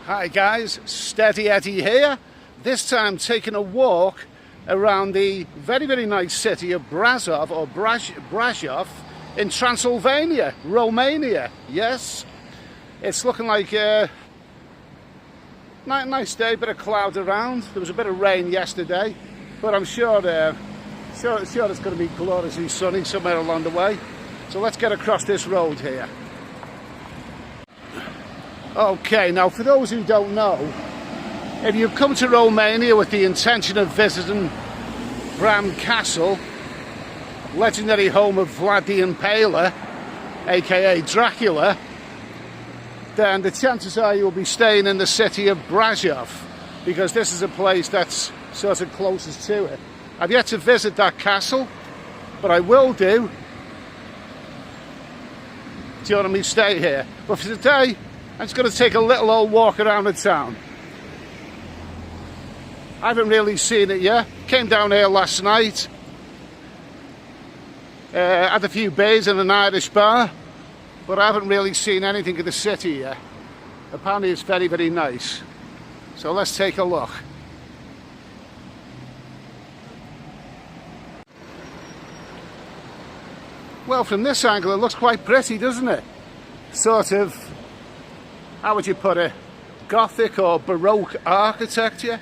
Hi guys, Steady Eddie here. This time taking a walk around the very nice city of Brasov or Brasov in Transilvania, Romania. Yes, it's looking like a nice day, bit of cloud around. There was a bit of rain yesterday, but I'm sure it's going to be gloriously sunny somewhere along the way. So let's get across this road here. Okay, now for those who don't know, if you've come to Romania with the intention of visiting Bram Castle, legendary home of Vlad the Impaler, aka Dracula, then the chances are you'll be staying in the city of Brasov, because this is a place that's sort of closest to it. I've yet to visit that castle, but I will do. Do you want me to stay here? But for today, I'm just going to take a little old walk around the town. I haven't really seen it yet. Came down here last night. Had a few beers in an Irish bar, but I haven't really seen anything of the city yet. Apparently it's very nice. So let's take a look. Well, from this angle it looks quite pretty, doesn't it? Sort of, how would you put it, Gothic or Baroque architecture.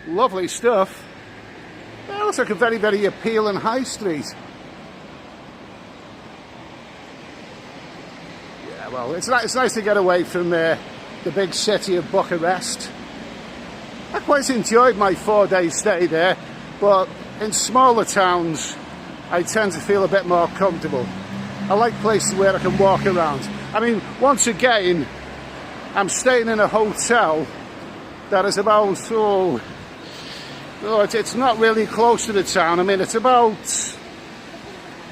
Lovely stuff. It looks like a very appealing high street. Yeah, well, it's nice to get away from the big city of Bucharest. I quite enjoyed my 4-day stay there, but in smaller towns I tend to feel a bit more comfortable. I like places where I can walk around. I mean, once again, I'm staying in a hotel that is about, it's not really close to the town. I mean, it's about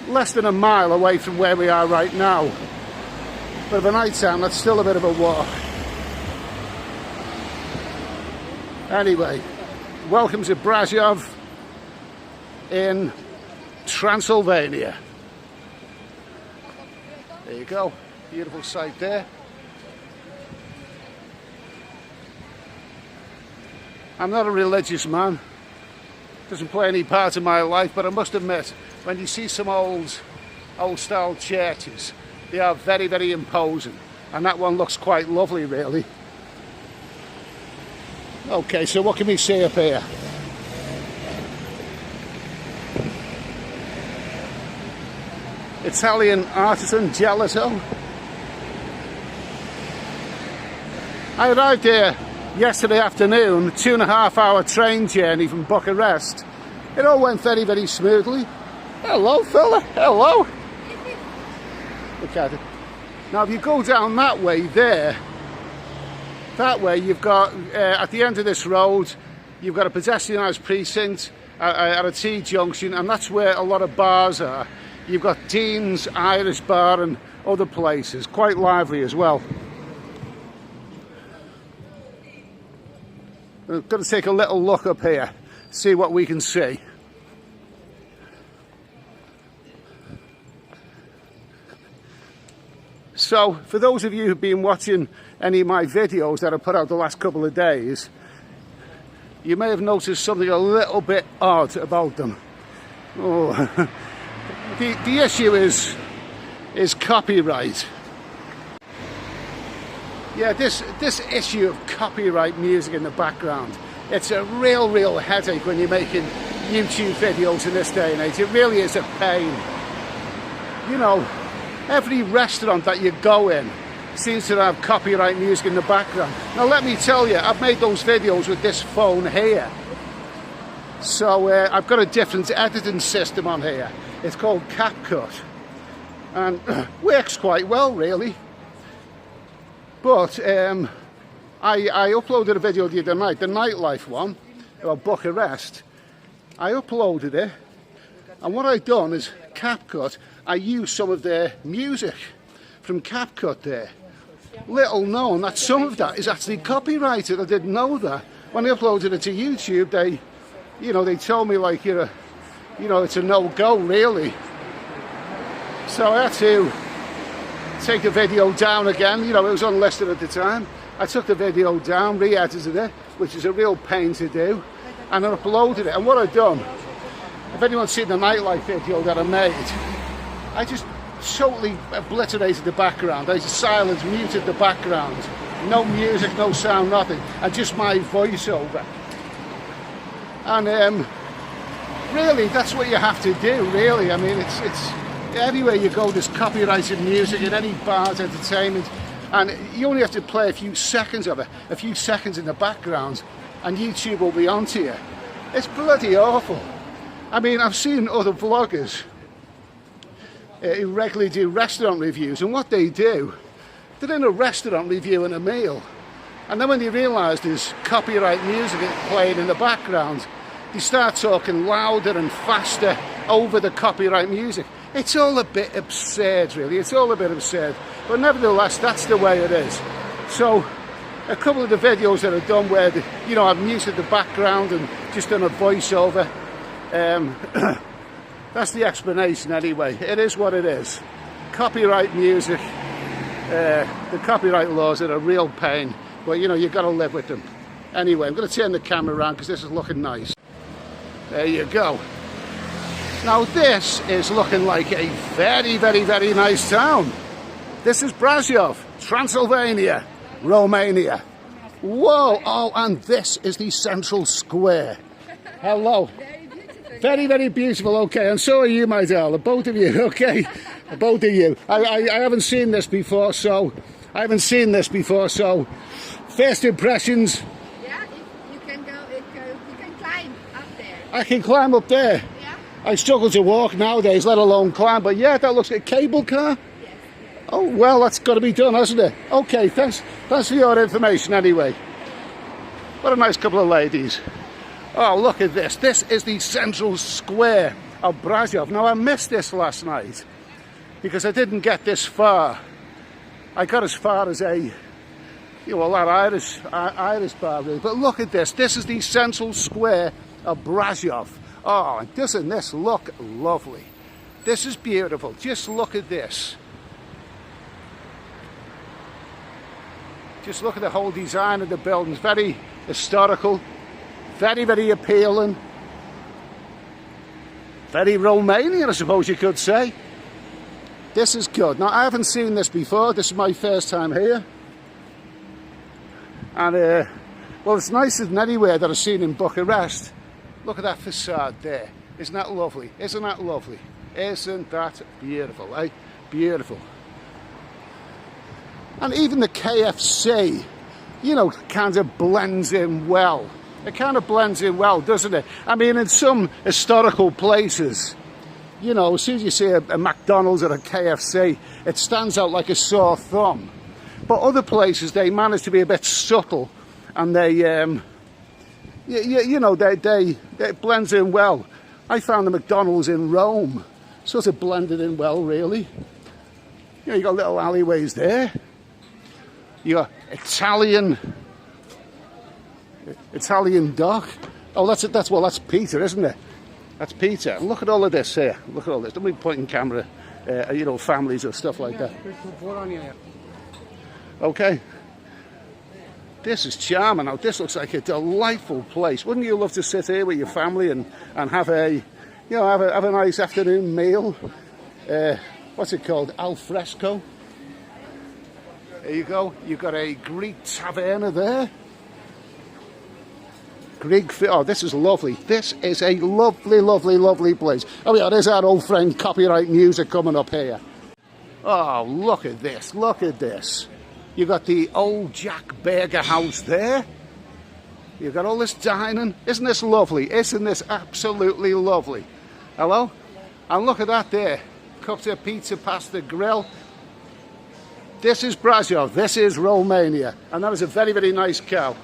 less than a mile away from where we are right now. But at night time, that's still a bit of a walk. Anyway, welcome to Brasov in Transylvania. There you go, beautiful sight there. I'm not a religious man, doesn't play any part in my life, but I must admit, when you see some old style churches, they are very imposing, and that one looks quite lovely really. Okay, so what can we see up here? Italian artisan gelato. I arrived here yesterday afternoon, 2.5-hour train journey from Bucharest. It all went very smoothly. Hello fella, hello. Look at it. Now if you go down that way there, that way you've got, at the end of this road, you've got a pedestrianised precinct at a T-junction, and that's where a lot of bars are. You've got Dean's Irish Bar and other places, quite lively as well. We've got to take a little look up here, see what we can see. So, for those of you who've been watching any of my videos that I put out the last couple of days, you may have noticed something a little bit odd about them. Oh. The issue is copyright. Yeah, this issue of copyright music in the background, it's a real headache when you're making YouTube videos in this day and age. It really is a pain. You know, every restaurant that you go in seems to have copyright music in the background. Now let me tell you, I've made those videos with this phone here. So I've got a different editing system on here. It's called CapCut, and works quite well really. But I uploaded a video the other night, the nightlife one, about Bucharest. I uploaded it, and what I've done is CapCut. I used some of their music from CapCut there. Little known that some of that is actually copyrighted. I didn't know that. When I uploaded it to YouTube, they told me like it's a no-go really. So I had to take the video down again. You know, it was unlisted at the time. I took the video down, re-edited it, which is a real pain to do, and I uploaded it. And what I've done, if anyone's seen the nightlife video that I made, I just totally obliterated the background. I just silenced, muted the background. No music, no sound, nothing, and just my voiceover. And really, that's what you have to do, really. I mean, it's everywhere you go, there's copyrighted music in any bars, entertainment, and you only have to play a few seconds of it, a few seconds in the background, and YouTube will be onto you. It's bloody awful. I mean, I've seen other vloggers who regularly do restaurant reviews, and what they do, they're in a restaurant reviewing a meal, and then when they realise there's copyright music playing in the background, they start talking louder and faster over the copyright music. It's all a bit absurd, really. It's all a bit absurd, but nevertheless, that's the way it is. So a couple of the videos that I've done where I've muted the background and just done a voiceover, that's the explanation anyway. It is what it is. Copyright music, the copyright laws are a real pain, but you've got to live with them. Anyway, I'm going to turn the camera around because this is looking nice. There you go. Now this is looking like a very, very, very nice town. This is Brasov, Transilvania, Romania. Whoa, oh, and this is the central square. Hello. Very, very beautiful, okay, and so are you, my darling, both of you, okay? Both of you. I haven't seen this before, so first impressions. Yeah, you can go, you can climb up there. I can climb up there. Yeah. I struggle to walk nowadays, let alone climb, but yeah, that looks like a cable car. Yes. Oh, well, that's got to be done, hasn't it? Okay, thanks for your information anyway. What a nice couple of ladies. Oh, look at this. This is the central square of Brasov. Now, I missed this last night because I didn't get this far. I got as far as that Irish bar, really. But look at this. This is the central square of Brasov. Oh, and doesn't this look lovely? This is beautiful. Just look at this. Just look at the whole design of the buildings. Very historical. Very, very appealing. Very Romanian, I suppose you could say. This is good. Now, I haven't seen this before. This is my first time here. And, well, it's nicer than anywhere that I've seen in Bucharest. Look at that facade there. Isn't that lovely? Isn't that lovely? Isn't that beautiful, eh? Beautiful. And even the KFC, kind of blends in well. It kind of blends in well, doesn't it? I mean, in some historical places, as soon as you see a McDonald's or a KFC, it stands out like a sore thumb. But other places, they manage to be a bit subtle, and they, it blends in well. I found the McDonald's in Rome sort of blended in well, really. You got little alleyways there. You got Italian dock. Oh, that's Peter, isn't it? That's Peter. And look at all of this here. Look at all this. Don't be pointing camera, families or stuff like that. Okay. This is charming. Now, this looks like a delightful place. Wouldn't you love to sit here with your family and have a nice afternoon meal? What's it called? Al fresco. There you go. You've got a Greek taverna there. Oh, this is lovely. This is a lovely, lovely, lovely place. Oh yeah, there's our old friend copyright music coming up here. Oh, look at this. Look at this. You've got the old Jack Burger house there. You've got all this dining. Isn't this lovely? Isn't this absolutely lovely? Hello? And look at that there. Cups of pizza past the grill. This is Brasov. This is Romania. And that is a very, very nice cow.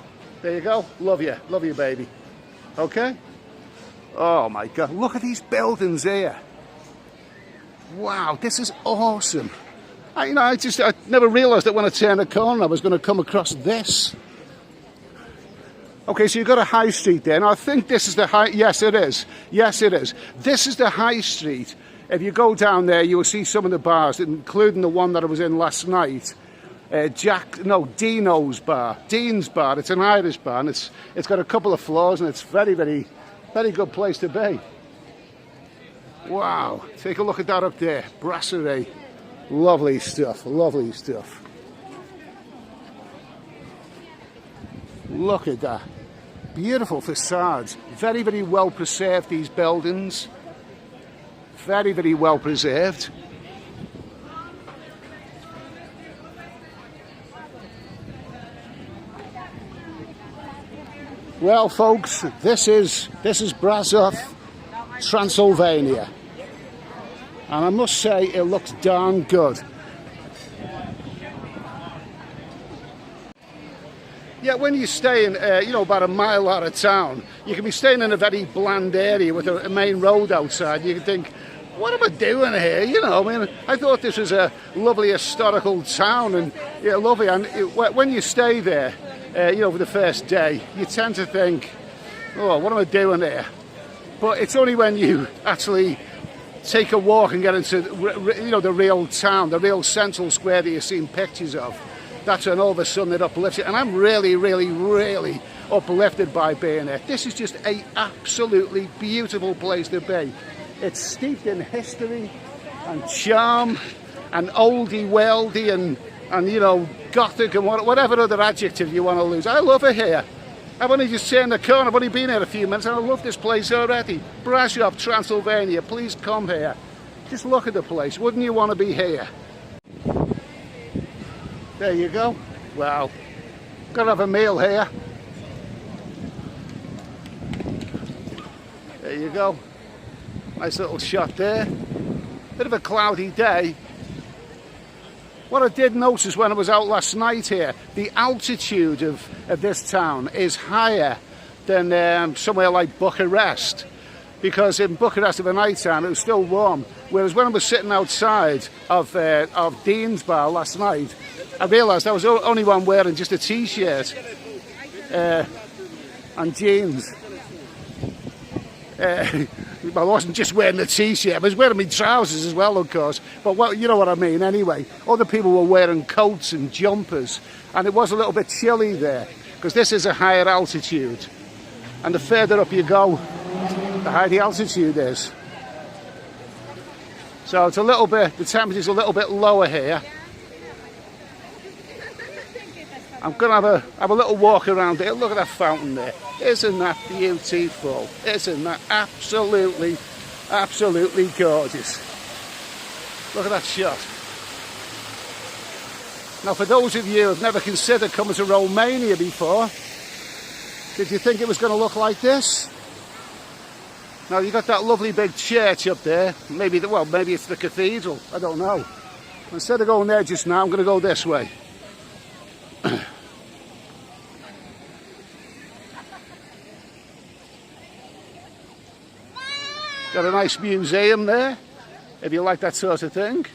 There you go. Love you. Love you, baby. Okay? Oh, my God. Look at these buildings here. Wow, this is awesome. I never realised that when I turned a corner I was going to come across this. Okay, so you've got a high street there. Now, I think this is the high... Yes, it is. Yes, it is. This is the high street. If you go down there, you will see some of the bars, including the one that I was in last night. Dino's bar. Dean's bar. It's an Irish bar, and it's got a couple of floors, and it's very, very, very good place to be. Wow, take a look at that up there. Brasserie. Lovely stuff, lovely stuff. Look at that. Beautiful facades. Very, very well preserved, these buildings. Very, very well preserved. Well, folks, this is Brasov, Transylvania, and I must say it looks darn good. Yeah, when you stay in, about a mile out of town, you can be staying in a very bland area with a main road outside. You can think, what am I doing here? I thought this was a lovely historical town, and lovely. And when you stay there, for the first day, you tend to think, oh, what am I doing here? But it's only when you actually take a walk and get into, the real town, the real central square that you've seen pictures of, that's when all of a sudden it uplifts you. And I'm really, really, really uplifted by being here. This is just an absolutely beautiful place to be. It's steeped in history and charm and oldie worldy and Gothic and whatever other adjective you want to use. I love it here. I've only just turned the corner. I've only been here a few minutes and I love this place already. Brasov, Transylvania. Please come here. Just look at the place. Wouldn't you want to be here? There you go. Well, gotta have a meal here. There you go. Nice little shot there. Bit of a cloudy day. What I did notice when I was out last night here, the altitude of this town is higher than somewhere like Bucharest. Because in Bucharest at the night time it was still warm. Whereas when I was sitting outside of Dean's bar last night, I realised I was the only one wearing just a t-shirt and jeans. I wasn't just wearing the t-shirt, I was wearing my trousers as well, of course. But you know what I mean anyway. Other people were wearing coats and jumpers, and it was a little bit chilly there, because this is a higher altitude. And the further up you go, the higher the altitude is. So it's a little bit, the temperature's a little bit lower here. I'm going to have a little walk around here. Look at that fountain there. Isn't that beautiful? Isn't that absolutely, absolutely gorgeous? Look at that shot. Now, for those of you who have never considered coming to Romania before, did you think it was going to look like this? Now, you've got that lovely big church up there. Maybe it's the cathedral. I don't know. Instead of going there just now, I'm going to go this way. Got a nice museum there, if you like that sort of thing.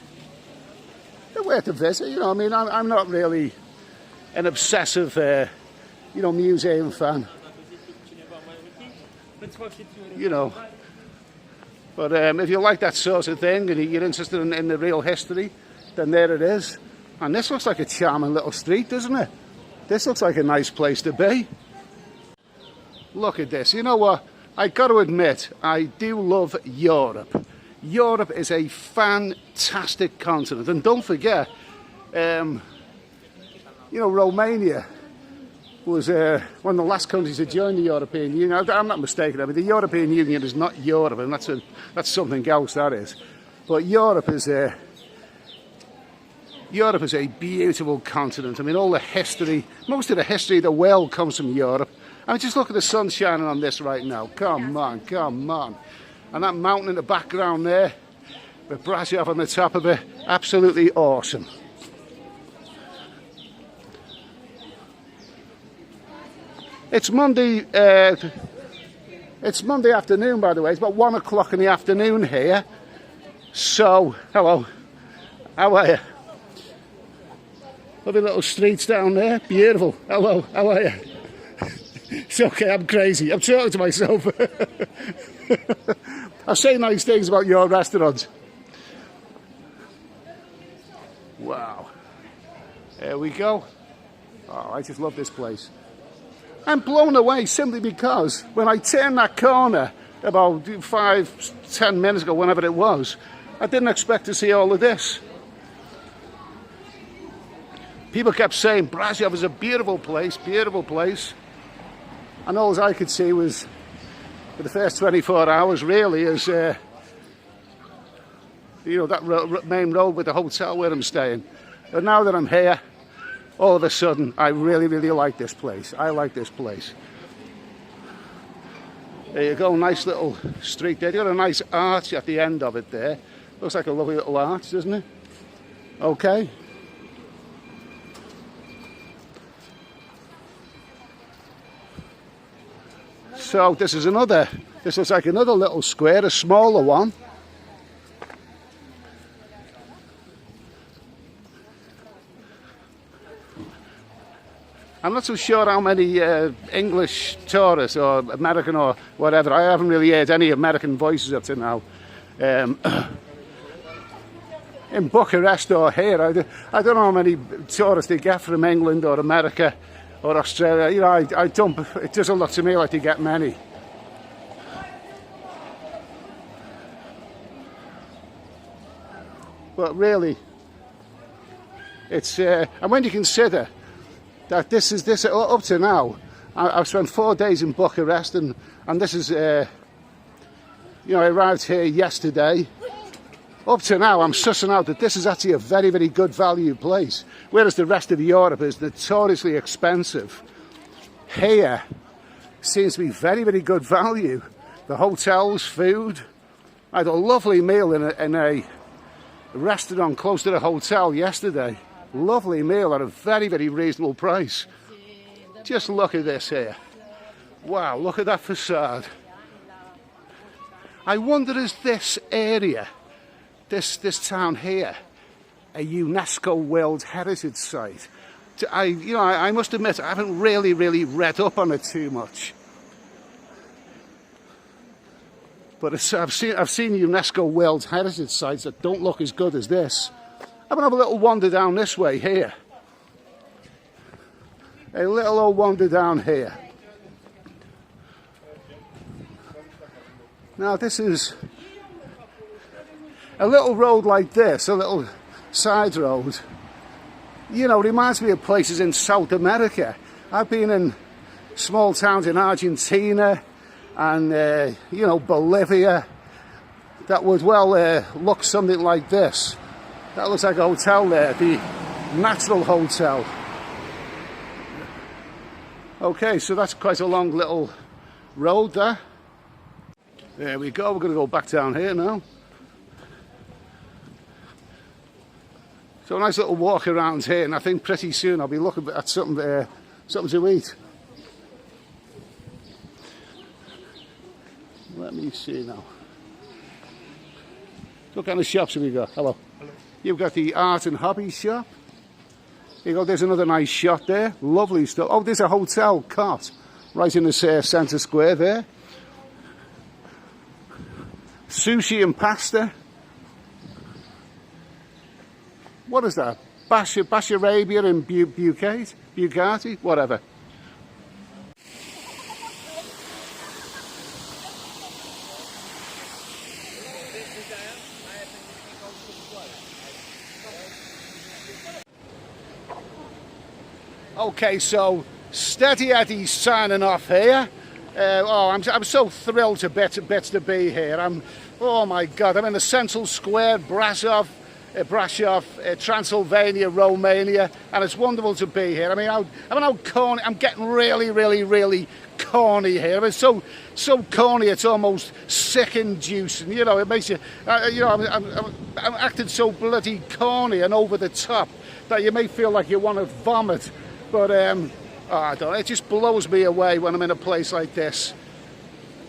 They're worth a visit, I'm not really an obsessive, museum fan. But if you like that sort of thing and you're interested in the real history, then there it is. And this looks like a charming little street, doesn't it? This looks like a nice place to be. Look at this. You know what? I got to admit, I do love Europe. Europe is a fantastic continent. And don't forget, Romania was one of the last countries to join the European Union. I'm not mistaken. I mean, the European Union is not Europe, and that's something else, that is. But Europe is a beautiful continent. I mean, all the history, most of the history of the world comes from Europe. I mean, just look at the sun shining on this right now. Come on, come on. And that mountain in the background there, with Brasov on the top of it, absolutely awesome. It's Monday afternoon, by the way. It's about 1 o'clock in the afternoon here. So, hello. How are you? Lovely little streets down there. Beautiful. Hello. How are you? It's okay, I'm crazy. I'm talking to myself. I say nice things about your restaurant. Wow. There we go. Oh, I just love this place. I'm blown away simply because when I turned that corner about 5-10 minutes ago, whenever it was, I didn't expect to see all of this. People kept saying Brasov is a beautiful place, beautiful place. And all I could see was, for the first 24 hours really, is, you know, that main road with the hotel where I'm staying. But now that I'm here, all of a sudden, I really, really like this place. I like this place. There you go, nice little street there. You've got a nice arch at the end of it there. Looks like a lovely little arch, doesn't it? Okay. So this looks like another little square, a smaller one. I'm not so sure how many English tourists or American or whatever. I haven't really heard any American voices up to now. In Bucharest or here, I don't know how many tourists they get from England or America or Australia. You know, I don't. It doesn't look to me like they get many. But really, it's and when you consider that this up to now, I've spent 4 days in Bucharest, and this is, you know, I arrived here yesterday. Up to now, I'm sussing out that this is actually a very, very good value place, whereas the rest of Europe is notoriously expensive. Here seems to be very, very good value. The hotels, food. I had a lovely meal in a restaurant close to the hotel yesterday. Lovely meal at a very, very reasonable price. Just look at this here. Wow, look at that facade. I wonder, is this area, this town here, a UNESCO World Heritage Site? I must admit, I haven't really read up on it too much. But I've seen UNESCO World Heritage Sites that don't look as good as this. I'm going to have a little wander down this way here. A little old wander down here. Now this is a little road like this, a little side road. You know, reminds me of places in South America. I've been in small towns in Argentina and, you know, Bolivia that would well look something like this. That looks like a hotel there, the Natural Hotel. Okay, so that's quite a long little road there. There we go, we're going to go back down here now. So a nice little walk around here, and I think pretty soon I'll be looking at something to eat. Let me see now. What kind of shops have we got? Hello. Hello. You've got the art and hobby shop. There you go, there's another nice shop there. Lovely stuff. Oh, there's a hotel cot right in the centre square there. Sushi and pasta. What is that? Basharabia and Bugatti? Whatever. Okay, so Steady Eddie's signing off here. I'm so thrilled to bits to be here. Oh my God, I'm in the central square, Brasov, Transilvania, Romania, and it's wonderful to be here. I mean, how corny. I'm getting really corny here. I mean, so corny it's almost sick-inducing. You know, it makes you. I'm acting so bloody corny and over the top that you may feel like you want to vomit. But I don't know, it just blows me away when I'm in a place like this.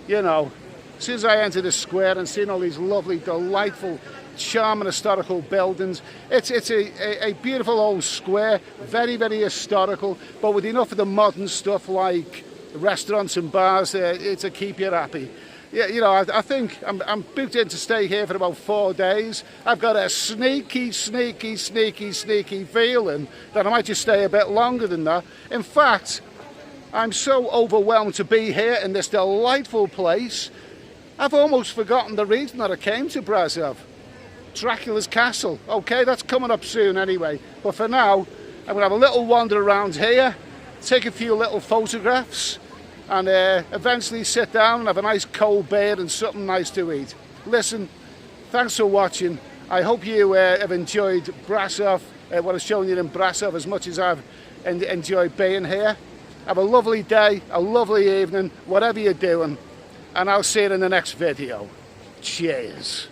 You know, as soon as I enter the square and seeing all these lovely, delightful, charming historical buildings, it's a beautiful old square, very historical, but with enough of the modern stuff like restaurants and bars there to keep you happy. yeah, you know, I think I'm booked in to stay here for about 4 days. I've got a sneaky feeling that I might just stay a bit longer than that. In fact, I'm so overwhelmed to be here in this delightful place, I've almost forgotten the reason that I came to Brasov. Dracula's castle. Okay, that's coming up soon anyway. But for now, I'm going to have a little wander around here, take a few little photographs, and eventually sit down and have a nice cold beer and something nice to eat. Listen, thanks for watching. I hope you have enjoyed Brasov, what I've shown you in Brasov, as much as I've enjoyed being here. Have a lovely day, a lovely evening, whatever you're doing, and I'll see you in the next video. Cheers.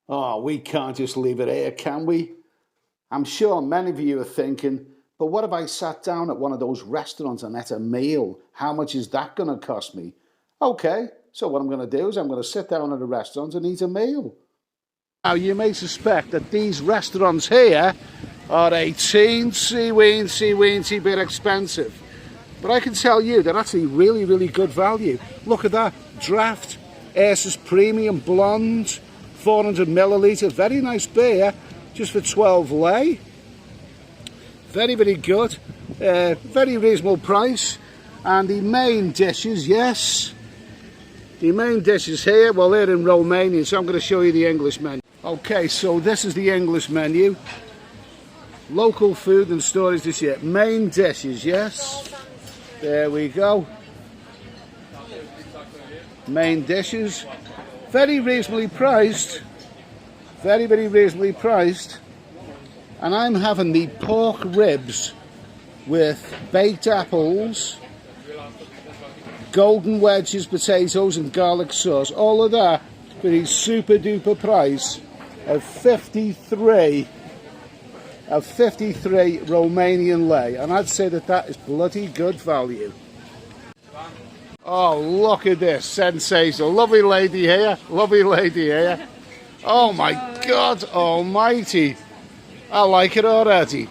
Oh, we can't just leave it here, can we? I'm sure many of you are thinking, but what if I sat down at one of those restaurants and ate a meal? How much is that going to cost me? Okay, so what I'm going to do is I'm going to sit down at a restaurant and eat a meal. Now, you may suspect that these restaurants here are a teensy bit expensive. But I can tell you they're actually really good value. Look at that, draft, Aces Premium Blonde, 400 millilitre, very nice beer, just for 12 lei. Very good, very reasonable price. And the main dishes, yes, the main dishes here, well, they're in Romanian, so I'm going to show you the English menu. Okay, so this is the English menu. Local food and storage this year. Main dishes, yes. There we go. Main dishes. Very reasonably priced. Very reasonably priced. And I'm having the pork ribs with baked apples, golden wedges, potatoes and garlic sauce. All of that for the super duper price of 53 Romanian lei. And I'd say that that is bloody good value. Oh, look at this. Sensational. Lovely lady here. Lovely lady here. Oh my God almighty. I like it already.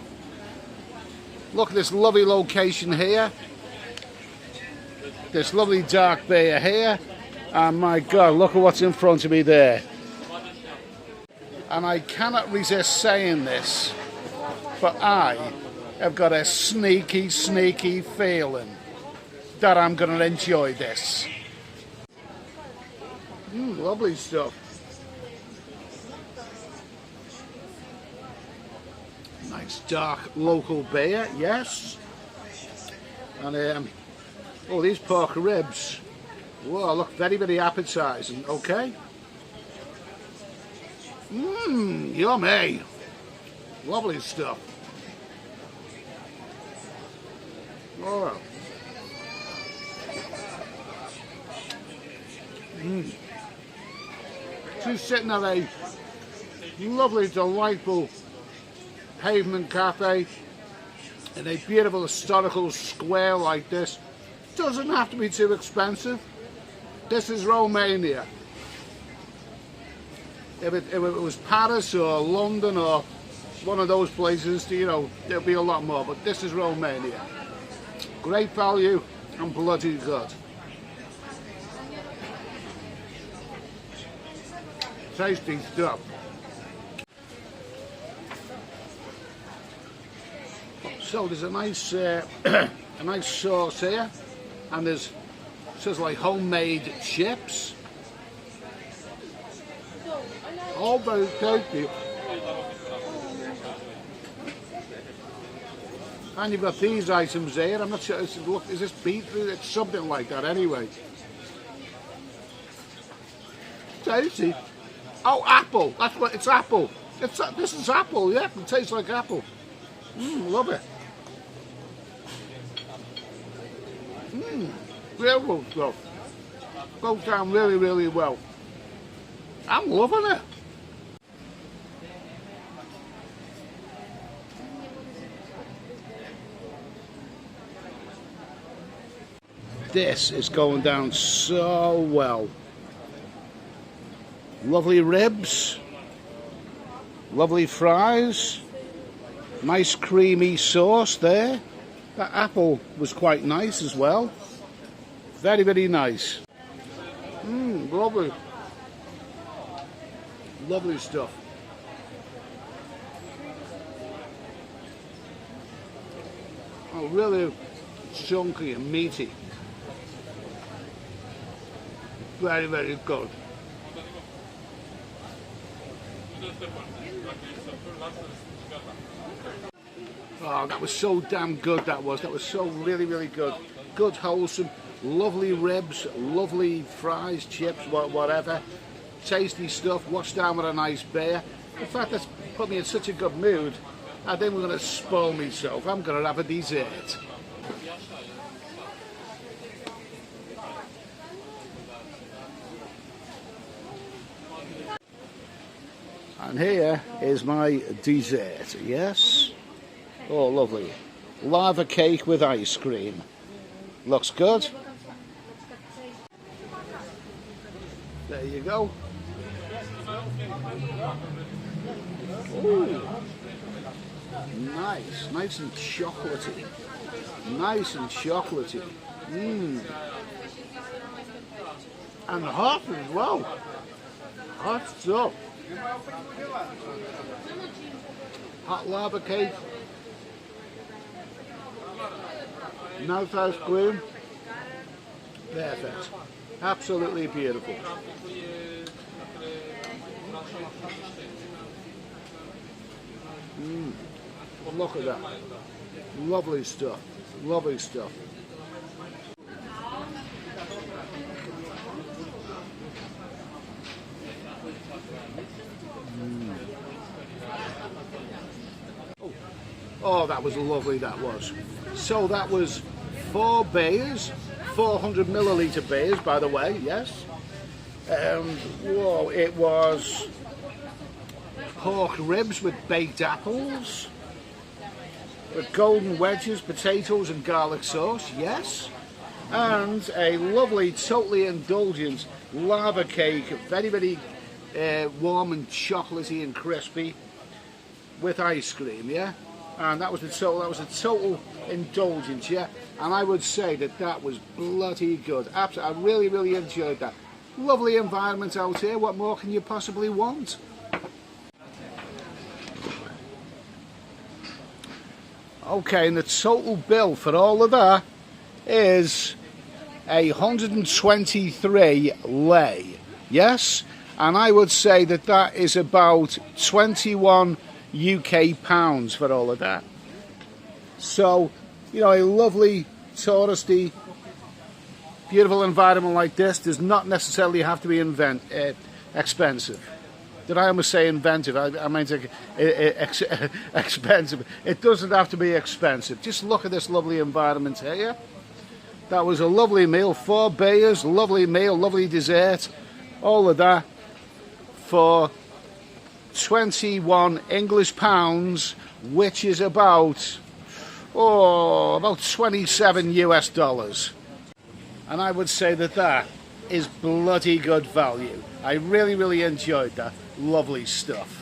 Look at this lovely location here. This lovely dark beer here. And my God, look at what's in front of me there. And I cannot resist saying this, but I have got a sneaky feeling that I'm going to enjoy this. Lovely stuff. Nice dark local beer, yes. And oh, these pork ribs. Whoa, look very appetizing. Okay. Yummy. Lovely stuff. Oh. She's sitting at a lovely, delightful pavement cafe in a beautiful historical square like this. Doesn't have to be too expensive. This is Romania. If it was Paris or London or one of those places, you know, there'll be a lot more, but this is Romania. Great value and bloody good. Tasty stuff. So there's a nice a nice sauce here, and it says like homemade chips. All very tasty. And you've got these items there. I'm not sure. Look, is this beetroot? It's something like that anyway. Tasty. Oh, apple. That's what it's apple. This is apple. Yeah, it tastes like apple. Love it. Beautiful stuff. Goes down really well. I'm loving it. This is going down so well. Lovely ribs, lovely fries, nice creamy sauce there. That apple was quite nice as well. Very, very nice. Lovely. Lovely stuff. Oh, really chunky and meaty. Very, very good. Oh, that was so damn good, that was. That was so really, really good. Good, wholesome, lovely ribs, lovely fries, chips, whatever. Tasty stuff, washed down with a nice beer. In fact, that's put me in such a good mood. I think we're going to spoil myself. I'm going to have a dessert. And here is my dessert, yes? Oh, lovely. Lava cake with ice cream. Looks good. There you go. Ooh. Nice and chocolatey. Nice and chocolatey. And hot as well. Hot stuff. Hot lava cake. Nice ice cream. Perfect. Absolutely beautiful. Well, look at that. Lovely stuff. Lovely stuff. Oh, that was lovely, that was. So that was 4 beers, 400 milliliter beers, by the way, yes. Whoa, it was pork ribs with baked apples, with golden wedges, potatoes and garlic sauce, yes. And a lovely, totally indulgent lava cake, very, very warm and chocolatey and crispy, with ice cream, yeah. And that was a total indulgence, yeah. And I would say that that was bloody good. Absolutely, I really, really enjoyed that. Lovely environment out here. What more can you possibly want? Okay, and the total bill for all of that is 123 lei. Yes, and I would say that that is about 21 UK pounds for all of that. So, you know, a lovely, touristy, beautiful environment like this does not necessarily have to be expensive. Did I almost say inventive? I meant expensive. It doesn't have to be expensive. Just look at this lovely environment here. That was a lovely meal, 4 beers, lovely meal, lovely dessert, all of that for 21 English pounds, which is about 27 US dollars. And I would say that that is bloody good value. I really, really enjoyed that. Lovely stuff.